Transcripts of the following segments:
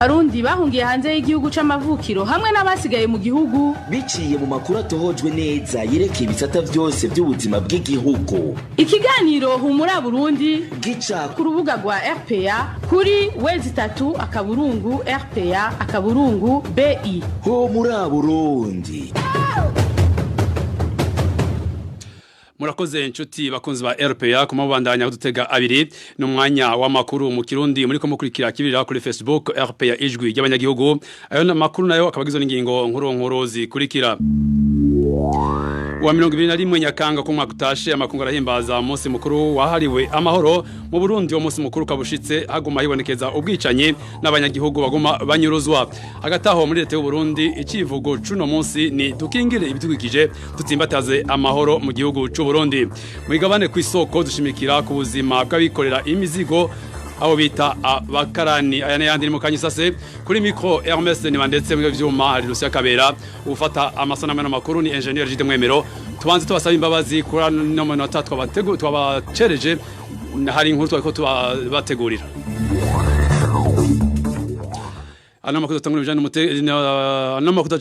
Arundi bahungiye hanze y'igihugu c'amavukiro hamwe n'abasigaye mu gihugu biciye mu makuru atohojwe neza yerekeye ibisata vyose by'ubuzima bw'igihugu. Ikiganiro Humura Burundi gica ku rubuga rwa RPA kuri www.rpa.bi. Humura Burundi. Murakoze inshuti bakunzi ba RPA kumabandanya kudutega abiri n'umwanya w'amakuru mu Kirundi muri ko mukurikira kibirira kuri Facebook RPA ijwi y'abanyagihugu. Ayo makuru nayo akabagizwe n'ingingo nkuru zikurikira. Wa 2021 Nyakanga ku mwaka utashe amakungu arahimbaza umunsi mukuru wahariwe amahoro mu Burundi. Uwo munsi mukuru kabushitse haguma hibonekeza ubwicanyi n'abanyagihugu baguma banyuruzwa. Hagataho muri leta y'u Burundi icivugo cuno munsi ni dukingire ibidukikije tutsimbataze amahoro mu gihugu c'u Burundi. Mwigabane kw'isoko dushimikira ku buzima bw'abikorera imizigo abo bita abakarani. Aya n'ayandi mu kanyisase kuri micro Hermes Nibandetse mu vyuma hari Lucia Kabera ufata amasanamu n'amakuru ni engineer Jide Mwemero. Tubanze tubasaba imbabazi kuri no manota twabacereje hari inkuru twako tubategurira. Anamakuru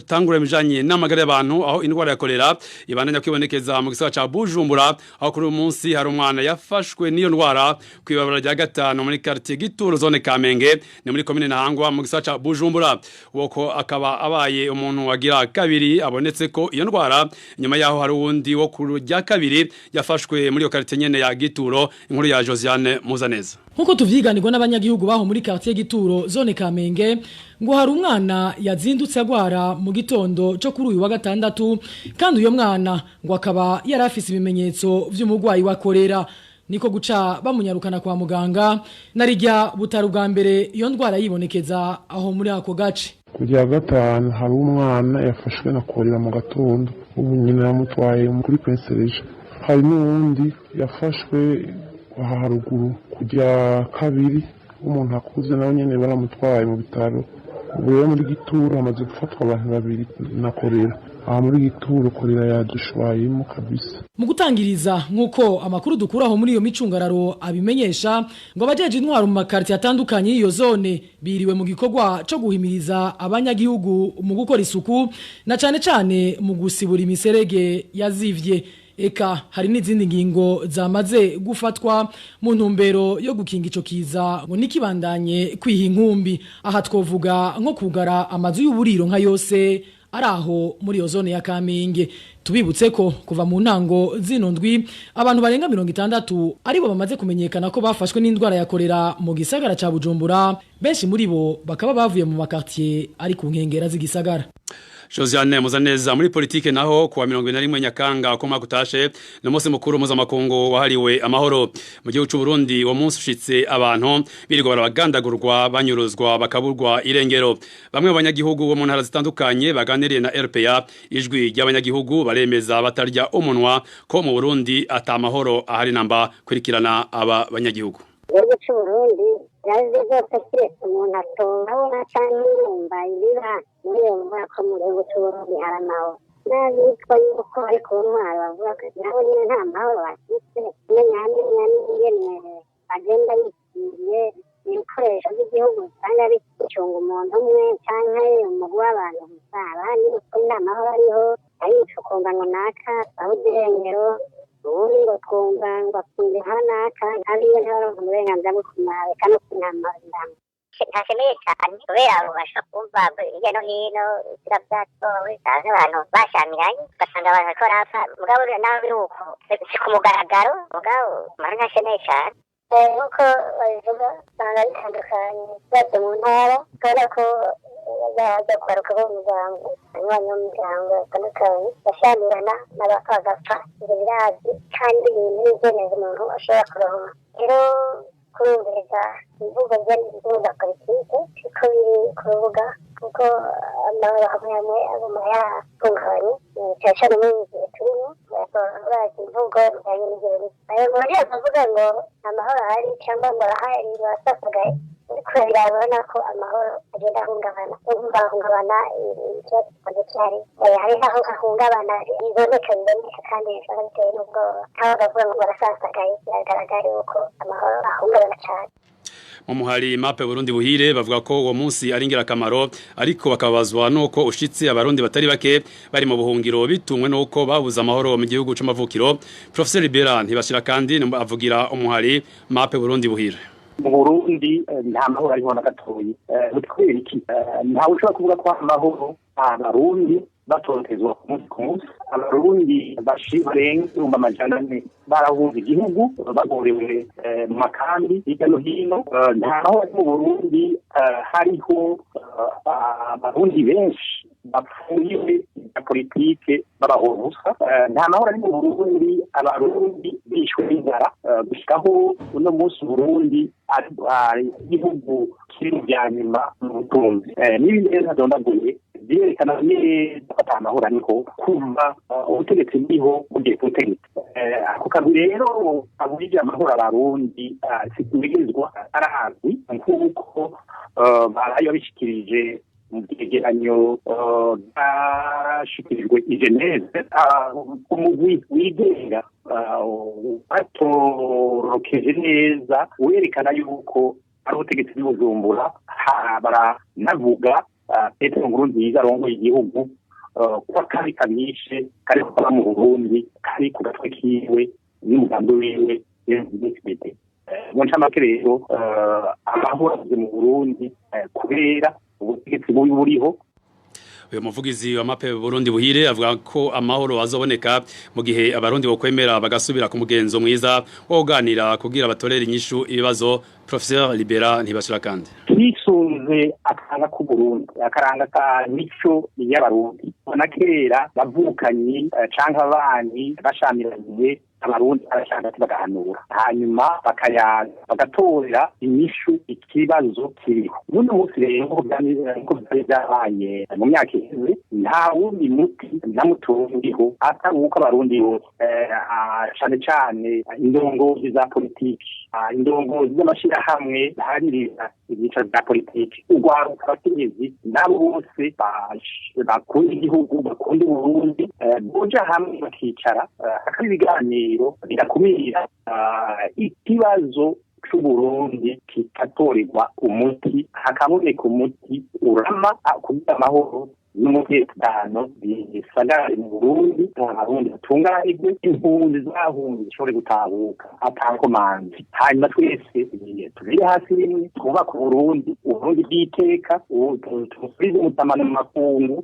tangura bijanye n'amagara y'abantu aho indwara ya kolera ibandanya kwibonekeza mu gisagara ca Bujumbura aho kuri umunsi hari umwana yafashwe n'iyo ndwara kwibabara rya gatano muri quartier Gituro zone Kamenge ni muri commune Ntahangwa mu gisagara ca Bujumbura. Woko akaba abaye umuntu wagira kabiri abonetse ko iyo ndwara nyuma yaho hari uwundi wo ku rya kabiri yafashwe muri iyo quartier nyene ya Gituro. Inkuru ya Josiane Muzaneza. Nkuko tuvyiganirwa n'abanyagihugu baho muri quartier Gituro zone Kamenge ngo hari umwana yazindutse agwara mu gitondo cyo kuri uyu wa gatandatu kandi uyo mwana ngo akaba yarafise ibimenyetso vy'umugwayi wa kolera niko guca bamunyarukana kwa muganga narijya butaru bwa mbere iyo ndwara yibonekeza aho muri ako gace. Kujya gatanu hari umwana yafashwe na kolera mu gatondo ubu nyina yamutwaye kuri pensereje. Hari n'uwundi yafashwe haruguru kujya kabiri umuntu akuze nawe nyene baramutwaye mu bitaro. Ubu muri Gituro hamaze gufatwa abantu babiri na kolera. Aha muri Gituro kolera yadushwayemo kabisa. Mu gutangiriza nkuko amakuru dukuraho muri iyo micungararo abimenyesha ngo abajeje intwaro mu makarti atandukanye iyo zone biriwe mu gikorwa cyo guhimiriza abanyagihugu mu gukora isuku na cane mu gusibura imiserege yazivye. Eka hari n'izindi ngingo zamaze gufatwa mu ntumbero yo gukinga ico kiza ngo nikibandanye kwiha inkumbi. Aha twovuga nko kugara amazu y'uburiro nka yose araho muri iyo zone ya Kamenge. Tubibutse ko kuva mu ntango zino ndwi abantu barenga 60 aribo bamaze kumenyekana ko bafashwe n'indwara ya kolera mu gisagara ca Bujumbura. Benshi muri bo bakaba bavuye mu makartier ari ku nkengera z'igisagara. Josiane Muzaneza muri politike naho kuwa 2021 Nyakanga ko makutashe no munsi mukuru mpuzamakungu wahariwe amahoro mu gihugu c'u Burundi. Uwo munsi ushitse abantu birirwa barabagandagurwa banyuruzwa bakaburwa irengero. Bamwe abanyagihugu bo mu ntara zitandukanye baganiriye na RPA ijwi ry'abanyagihugu baremeza batarya umunwa ko mu Burundi atamahoro ahari namba kurikirana aba banyagihugu. Igihugu c'u Burundi yaje zose kiretse umuntu atonga cyangwa irumba ibira muri iyo mvura ko mu gihugu c'u Burundi hari amahoro. N'abitwa yuko ari ku ntwaro bavuga ko nabo nyine nta mahoro bafite nyine agenda yishyiriye ibikoresho by'igihugu usanga bicunga umuntu umwe cyangwa umugwi w'abantu gusa abandi uko nta mahoro ariho arico kumva ngo naka abuze irengero ubundi ngo twumva ngo afunze hanaka ariyo ntaronka uburenganzira bwo kumurabika no kunamara ntashemeye cyane kubera abo basha kumva hirya no hino ibira byatowe cyangwa abantu bashamiranye ugasanga abantu bariko barapfa mugabo nawe biri uko si ku mugaragaro mugabo mara ntashemeye cyane nk'uko babivuga usanga bitandukanye byose mu ntara kubera ko bajya kugaruka bo mu muryango abanywanyi b'umuryango batandukanye bashamirana n'abapfagapfa ibyo birazi kandi ibintu n'ibyemezo umuntu ashobora kuronka. Rero kurumviriza imvugo z'imvuga politike siko biri ku rubuga kuko amahoro hamwe aguma yatunganye cyane muri ibi bihe turimo bazi imvugo bijyanye n'ibyo ayo muri akavuga ngo amahoro ahari cyangwa ngo arahari basasagaye ariko birabona ko amahoro agenda ahungabana ikibazo cyari hari aho ahungabana biboneka kandi bishobora bitewe n'ubwoba aho bavuga ngo barasasagaye biragaragara yuko amahoro ahungabana cyane. mu muhari mape Burundi buhire bavuga ko uwo munsi ari ingirakamaro ariko bakabazwa nuko ushitsi abarundi batari bake bari mu buhungiro bitumwe nuko babuza amahoro mu gihugu c'amavukiro. Professor Libera ntibashira kandi avugira umuhari mape Burundi buhire. Mu Burundi nta mahoro ariho na gatoyi. Bitwereka iki? Nta ushobora kuvuga ko amahoro abarundi batotezwa ku munsi abarundi barenga 400 barahunze igihugu bagorewe mu makambi hirya no hino. Nta mahoro mu Burundi hariho abarundi benshi bapfuye na politike babahorusa. Nta mahoro ari mu Burundi abarundi bishwe n'inzara gushikaho uno munsi Burundi ari igihugu kiri bya nyuma mu butunzi. N'ibindi rero ndondaguye byerekana neza ko amahoro ariko kumva ubutegetsi buriho bugiye kutegeka. Ako kazi rero aburije amahoro abarundi sikubigirizwa arazi nk'uko barayo bishikirije mu byegeranyo byashikirijwe i Geneve. Umugwi wigenga batorokeje neza werekana yuko ari ubutegetsi bw'Ubujumbura baranavuga Petero Nkurunziza arongoye igihugu ko kari kamishe kari kuba mu Burundi kari ku gatwe kiwe n'umugambi wiwe n'ibindi. Mu ncamake rero amahoro mu Burundi kubera ubutegetsi buriho. Uyu muvugizi wa mape Burundi buhire avuga ko amahoro azoboneka mu gihe abarundi bokwemera bagasubira ku mugenzo mwiza wo kuganira kugira batorera inyishu ibibazo. Professor Libera ntibashira kandi twisunze akaranga ku Burundi, akaranga ka mico y'abarundi. Na kera bavukanyi canke abandi bashamiranye abarundi arashaka bagahanura hanyuma bakayaga bagatorera inyishu ikibazo kiriho. Uno munsi rero ko byabaye mu myaka iheze nta wundi muti namutungiho ataruko abarundi bose cyane cyane indongozi za politiki, indongozi z'amashirahamwe haririza ibica bya politiki, ugwaruka abakenyezi nabo bose bakunda igihugu bakunda Burundi boja hamwe bakicara hakaba ibiganiro birakumira ikibazo c'Uburundi kikatorerwa umuti, hakaboneka umuti urama kugira amahoro n'umutekano bisagara mu Burundi. Abarundi batunganirwe, impunzi zahunze zishobore gutahuka atankomanzi, hanyuma twese turi hasi rimwe twubaka Uburundi bw'iteka tusubize umutamano mu makungu.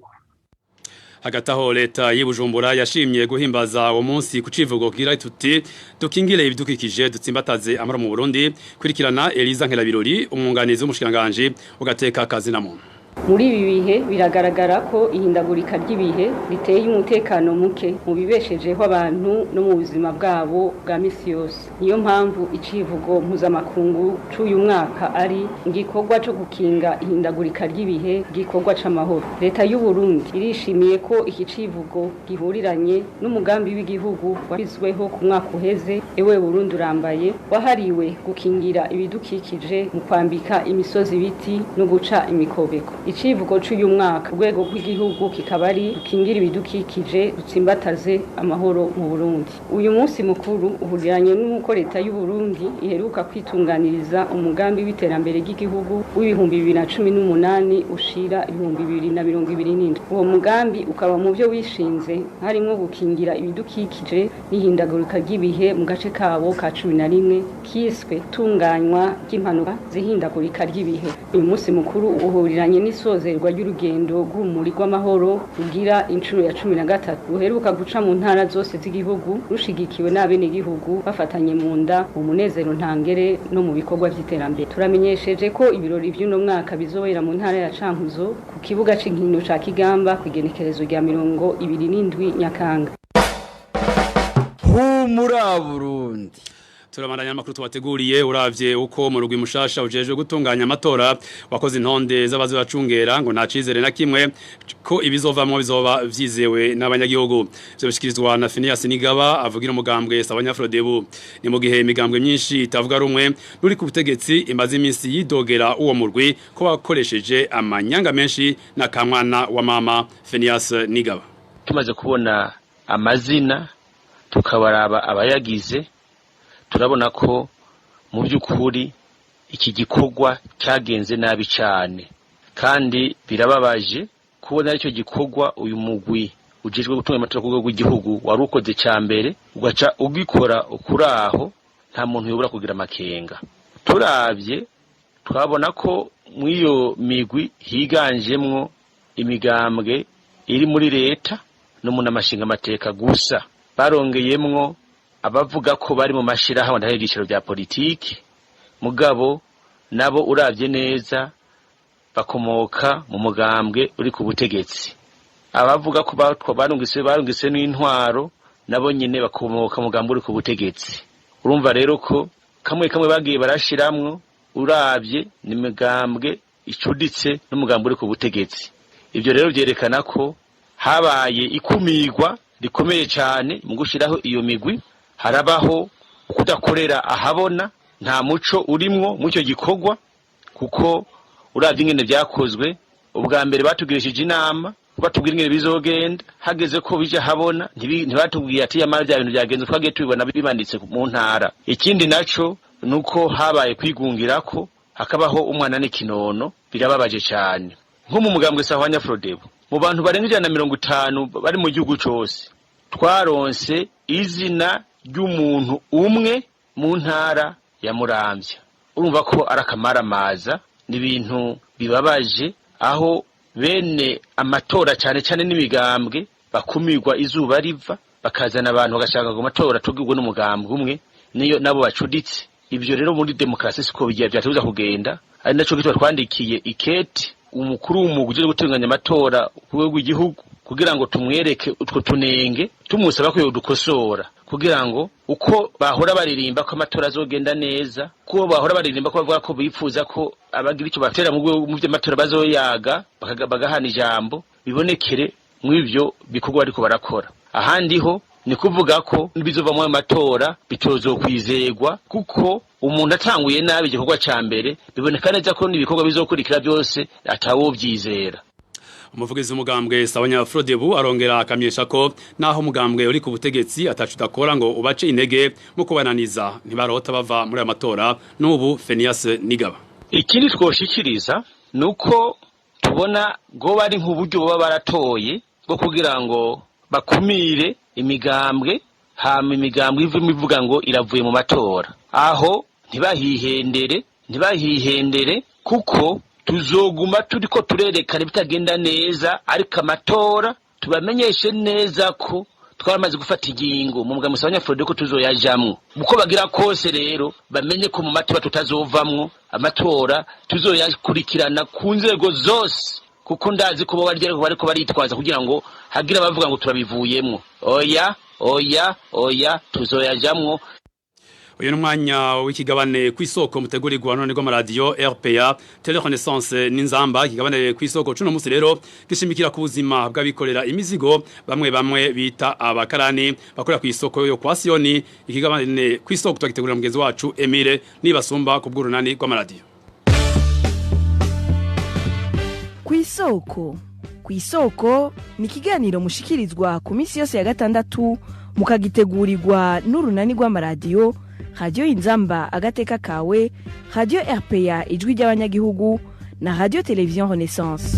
Hagataho leta y'Ibujumbura yashimye guhimbaza uwo munsi ku civugo kira tuti dukingire ibidukikije dutsimbataze amara mu Burundi. Kurikirana Eliza Nkelabirori umwunganizi w'umushikanganje ugateka akazi na muntu. Muri ibi bihe biragaragara ko ihindagurika ry'ibihe riteye umutekano muke mu bibeshejeho abantu no mu buzima bwabo bwa misi yose. Niyo mpamvu icivugo mpuzamakungu c'uyu mwaka ari igikorwa cyo gukinga ihindagurika ry'ibihe, igikorwa c'amahoro. Leta y'u Burundi irishimiye ko iki civugo gihuriranye n'umugambi w'igihugu washyizweho ku mwaka uheze ewe Burundi urambaye wahariwe gukingira ibidukikije mu kwambika imisozi ibiti no guca imikobeko. Icivugo c'uyu mwaka urwego rw'igihugu kikaba ari gukingira ibidukikije dutsimbataze amahoro mu Burundi. Uyu munsi mukuru uhuriranye n'uko leta y'u Burundi iheruka kwitunganiriza umugambi w'iterambere ry'igihugu w'ibihumbi 2018 ushira 2027. Uwo mugambi ukaba mu byo wishinze harimo gukingira ibidukikije n'ihindagurika ry'ibihe mu gace kabo ka 11 kiswe tunganywa ry'impanuka zihindagurika ry'ibihe. Uyu munsi mukuru uhuriranye n'isozerwa ry'urugendo rw'umuri rw'amahoro rugira inshuro ya 13 ruheruka guca mu ntara zose z'igihugu rushigikiwe n'abene gihugu bafatanye mu nda mu munezero ntangere no mu bikorwa by'iterambere. Turamenyesheje ko ibirori by'uno mwaka bizobera mu ntara ya Cankuzo ku kibuga c'inkino ca Kigamba kwigenekerezo rya 27 Nyakanga. Humura Burundi. Turamandanya amakuru tubateguriye uravye uko mu rugwi mushasha ujejwe gutunganya amatora wakoze intonde z'abazi bacungera ngo nta cizere na kimwe ko ibizovamwo bizoba vyizewe n'abanyagihugu. Byo bishikirizwa na Phineas Nigaba avugira umugambwe Sabanyafrodebu. Ni mu gihe imigambwe myinshi itavuga rumwe ruri ku butegetsi imaze iminsi yidogera uwo murwi ko wakoresheje amanyanga menshi na kamwana wa mama Phineas Nigaba. Tumaze kubona amazina tukabaraba abayagize turabona ko mu by'ukuri iki gikorwa cyagenze nabi cyane kandi birababaje kubona aricyo gikorwa uyu mugwi ujejwe gutuma amatora ku rwego rw'igihugu wari ukoze cya mbere ugaca ugikora ukuraho nta muntu yobora kugira amakenga. Turavye twabona ko mw'iyo migwi higanjemwo imigambwe iri muri leta no mu namashinga amateka gusa, barongeyemwo abavuga ko bari mu mashirahamwe ndahegishiro bya politiki mugabo nabo uravye neza bakomoka mu mugambwe uri ku butegetsi. Abavuga ko barungise n'intwaro nabo nyine bakomoka mu mugambwe uri ku butegetsi. Urumva rero ko kamwe bagiye barashiramwo uravye ni mugambwe icuditse n'umugambwe uri ku butegetsi. Ivyo rero byerekana ko habaye ikumirwa rikomeye cyane mu gushiraho iyo migwi, harabaho kudakorera ahabona, nta muco urimwo mu cyo gikorwa kuko uravye ingene byakozwe. Ubwa mbere batugirishije inama batubwira ingene bizogenda, hageze ko bije habona ntibatubwiye ati yamara bya bintu byagenze twagiye tubibona bibanditse mu ntara. Ikindi naco nuko habaye kwigungirako hakabaho umwana n'ikinono, birababaje cyane. Nko mu mugambwe Sahwanya Frodebo mu bantu barenga 150 bari mu gihugu cyose twaronse izina ry'umuntu umwe mu ntara ya Muramvya. Urumva ko arakamaramaza, ni ibintu bibabaje aho bene amatora cyane n'imigambwe bakumirwa izuba riva, bakazana abantu bagashaka ngo amatora tugirwe n'umugambwe umwe niyo nabo bacuditse. Ibyo rero muri demokarasi siko bigiye byatuza kugenda, ari naco gitwa twandikiye iketi umukuru w'umuguje gutunganya amatora ku rwego rw'igihugu kugira ngo tumwereke utwo tunenge, tumusaba ko yodukosora kugira ngo uko bahora baririmba ko amatora azogenda neza, ko bahora baririmba ko bavuga ko bifuza ko abagira icyo batera mu by'amatora bazoyaga bagahana ijambo, bibonekere mw'ivyo bikorwa ariko barakora. Ahandi ho ni kuvuga ko bizova mu matora bitozokwizegwa kuko umuntu atanguye nabi igikorwa cya mbere biboneka neza ko nibikorwa bizokurikira byose atawobyizera. Umuvugizi w'umugambwe Sahwanya Frodebo arongera akamyesha ko naho umugambwe uri ku butegetsi atacudakora ngo ubace intege mu kubananiza ntibarota bava muri amatora. N'ubu Phineas Nigaba ikindi twoshikiriza nuko tubona go bari nk'uburyo baba baratoye bwo kugira ngo bakumire imigambwe, hama imigambwe ivuga ngo iravuye mu matora. Aho ntibahihendere kuko tuzoguma turiko turerekana bitagenda neza, ariko amatora tubamenyeshe neza ko twaramaze gufata ingingo mu mugambwe Sahwanya Frodebo ko tuzoyajamwo. Uko bagira kose rero bamenye ko mu matora tutazovamwo, amatora tuzoyakurikirana ku nzego zose kuko ndazi ko bariko baritwaza kugira ngo hagira bavuga ngo turabivuyemwo. Oya tuzoyajamwo. Uyu n'umwanya w'ikigabane kw'isoko mutegurirwa none rw'amaradiyo RPA Telerenaissance n'Inzamba. Ikigabane kw'isoko cuno musi rero gishimikira ku buzima bw'abikorera imizigo bamwe bita abakarani bakorera kw'isoko yo kwa Sioni. Ikigabane kw'isoko twagitegurira mugenzi wacu Emile Nibasumba ku bw'urunani rw'amaradiyo. Kw'isoko ni ikiganiro mushikirizwa ku minsi yose ya gatandatu mukagitegurirwa n'urunani rw'amaradiyo Radio Inzamba agateka kawe, Radio RPA ijwi ry'abanyagihugu na Radio Television Renaissance.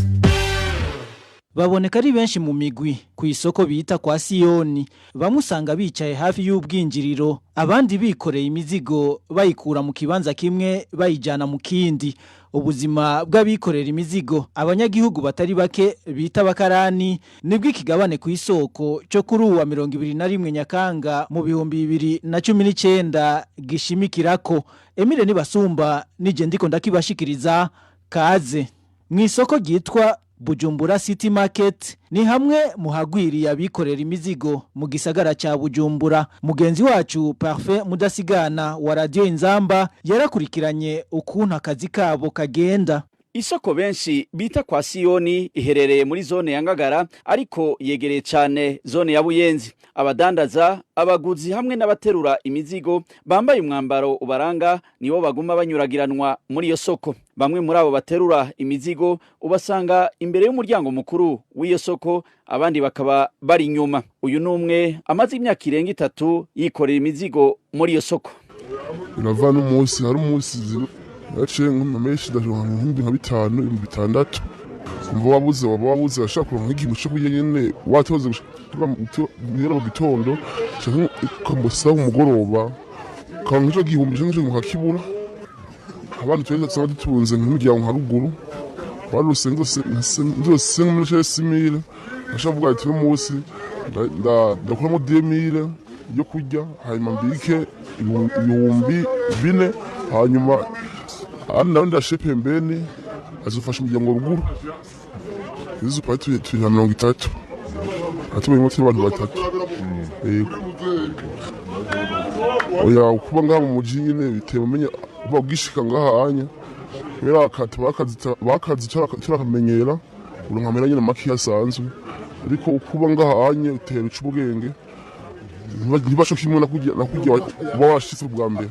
Baboneka ari benshi mu migwi ku isoko bita kwa Sioni, bamusanga bicaye hafi y'ubwinjiriro, abandi bikoreye imizigo bayikura mu kibanza kimwe bayijana mu kindi. Ubuzima bw'abikorera imizigo abanyagihugu batari bake bita bakarani nibwo ikigabane ku isoko cyo kuri uwa 21 Nyakanga mu 2019 gishimikirako. Emile Nibasumba nije ndiko ndakibashikiriza kaze. Mu isoko ryitwa Bujumbura City Market ni hamwe muhagwiriye abikorera imizigo mu gisagara ca Bujumbura. Mugenzi wacu Parfait Mudasigana wa Radio Inzamba yarakurikiranye ukuntu akazi kabo kagenda. Isoko benshi bita kwa Sioni iherereye muri zone ya Ngagara ariko yegereye cyane zone ya Buyenzi. Abadandaza, abaguzi hamwe n'abaterura imizigo bambaye umwambaro ubaranga nibo baguma banyuragiranwa muri iyo soko. Bamwe muri abo baterura imizigo ubasanga imbere y'umuryango mukuru w'iyo soko, abandi bakaba bari inyuma. Uyu numwe amaze imyaka irenga 3 yikorera imizigo muri iyo soko. Urava n'umunsi hari umunsi yaciye nk'amamenshi ndaronka nk'ibihumbi nka 5 ibihumbi 6 kumva wabuze ashaka kuronka nk'ikintu cyo kurya nyene watoze guhera mu gitondo cyangwa ukamusa umugoroba kandi cyo gihumbi cyo mukakibura abantu twenda tsaba dutunze nk'umuryango nka ruguru baruse ndose muri simile ashavuga ati n'umunsi ndakuramo 2000 yo kurya hanyuma mbike ibihumbi 4 hanyuma nawe ndashe pembeni azufasha umuryango ruguru izo pati turi 30 atuye mu abantu batatu oya kuba ngaha mu mujyi nyine bitewe menye uba bwishika ngaha anya kubera bakazi turakamenyera uronkamera nyine maki yasanzwe ariko kuba ngaha anya utera ubwenge ntibasho kimwe na kujya uba washitse bwa mbere.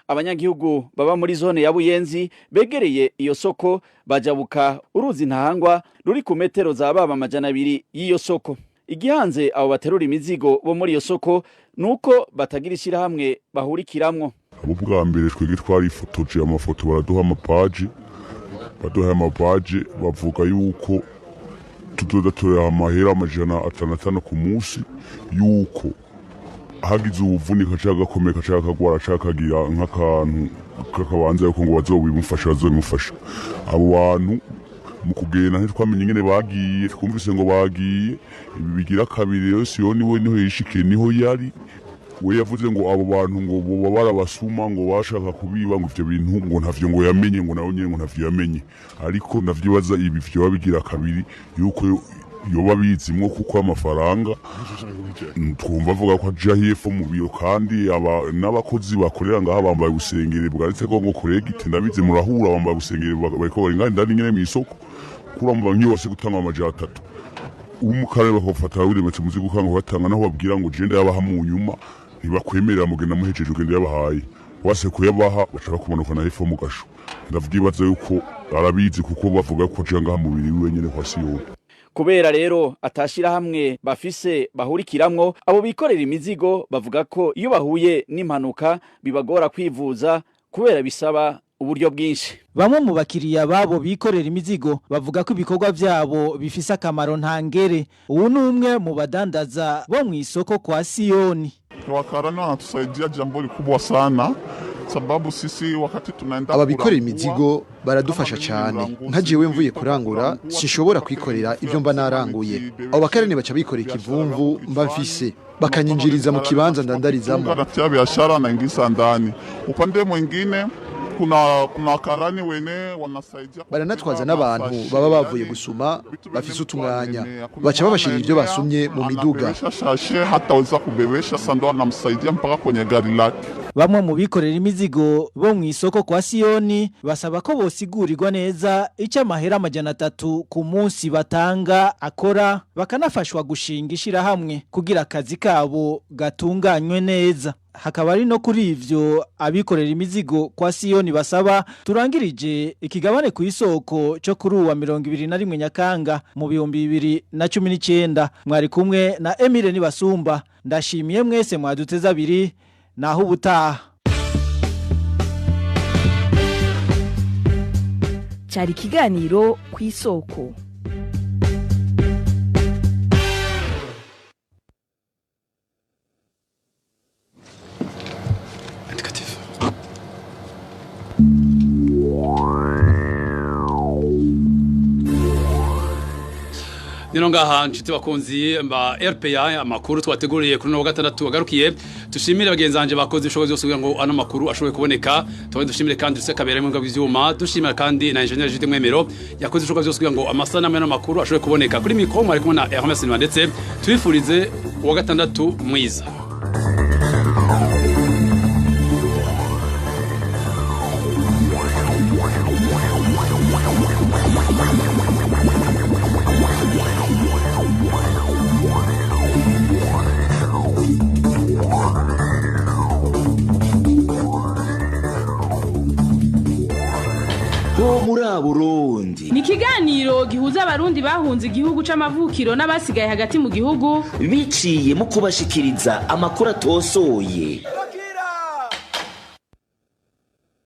Abanyagihugu baba muri zone ya Buyenzi begereye iyo soko bajabuka uruzi ntahangwa ruri ku metero za baba 200 y'iyo soko. Igihanze abo baterura imizigo bo muri iyo soko nuko batagira ishirahamwe bahurikiramwo. Abo bwa mbere twege twarifotoje amafoto baraduha amapaji bavuga yuko tuzodatorera amahera 500 ku munsi yuko hagize ubuvunika cyangwa gakomeka cyangwa kagwara cyangwa kagira nk'akantu kakabanza yuko ngo bazobimufasha abo bantu mu kugenda ntitwamenye ingene bagiye twumvise ngo bagiye bigira kabiri rero Siyoni we niho yishike niho yari we yavuze ngo abo bantu ngo bo barabasuma ngo bashaka kubiba ngo ivyo bintu ngo ntavyo ngo yamenye ngo nawe nyene ngo ntavyo yamenye ariko navyibaza ibi vyo babigira kabiri yuko yoba bizimwo kuko amafaranga twumva avuga ko aja hepfo mu biro kandi n'abakozi bakorera ngaha bambaye ubusengere bwanditse ko ngo koregite ndabize murahura bambaye ubusengere bariko baringana nyene mu isoko kuramva nkiyose gutanga $300 umukare bakofata uremetse muzi gukanga batanga naho babwira ngo jende yabaha mu nyuma ntibakwemerera mugenda muhejeje ugende yabahaye wase kuyabaha bashaka kumanuka na hepfo mu gasho ndavyibaza yuko arabizi kuko bavuga ko aja ngaha mu biri wenyene kwa Siyoni. Kubera rero atashira hamwe bafise bahurikiramwo abo bikorera imizigo bavuga ko iyo bahuye n'impanuka bibagora kwivuza kubera bisaba uburyo bwinshi. Bamwe mu bakiriya babo bikorera imizigo bavuga ko ibikorwa vyabo bifise akamaro ntangere. Ubu numwe mu badandaza bo mu isoko kwa Siyoni. Wakarana wanatusaidia jambo likubwa sana sababu sisi wakati tunaenda ababikorera imizigo baradufasha cyane nka jewe mvuye kurangura sinshobora kwikorera ivyo mba naranguye abo bakarane baca bikorera ikivumvu mba mfise bakanyinjiriza mu kibanza ndandarizamo ya biashara na ingisa ndani upande mwingine kuna karani wene wanasaidia baranatwaza n'abantu baba bavuye gusuma bafise utumwanya baca babashira ivyo basumye mu miduga hata uza kubebesha sando anamsaidia mpaka kwenye gari lake. Bamwe mu bikorera imizigo bo mu isoko kwa Siyoni basaba ko bosigurirwa neza icyo amahera 300 ku munsi batanga akora bakanafashwa gushinga ishirahamwe kugira akazi kabo gatunganywe neza. Hakaba ari no kuri ivyo abikorera imizigo kwa Siyoni basaba turangirije ikigabane ku isoko cyo kuri uwa 21 Nyakanga mu 2019 mwari kumwe na Emile Nibasumba. Ndashimiye mwese mwaduteza abiri naho ubutaha. Cyari kiganiro ku isoko. Nino ngaha nshuti bakunzi mba RPA amakuru twateguriye kuri no gatandatu agarukiye tushimire bagenzanje bakoze ishobozi yose kugira ngo ano makuru ashoboye kuboneka twabe dushimire kandi duse kabere mu bw'ivyuma dushimira kandi na engineer Jude Mwemero yakoze ishobozi yose kugira ngo amasana y'ano makuru ashoboye kuboneka kuri mikro mwari kumwe na Hermes ndetse twifurize uwa gatandatu mwiza. muri Burundi ni ikiganiro gihuza abarundi bahunze igihugu c'amavukiro n'abasigaye hagati mu gihugu biciye mu kubashikiriza amakuru atosoye.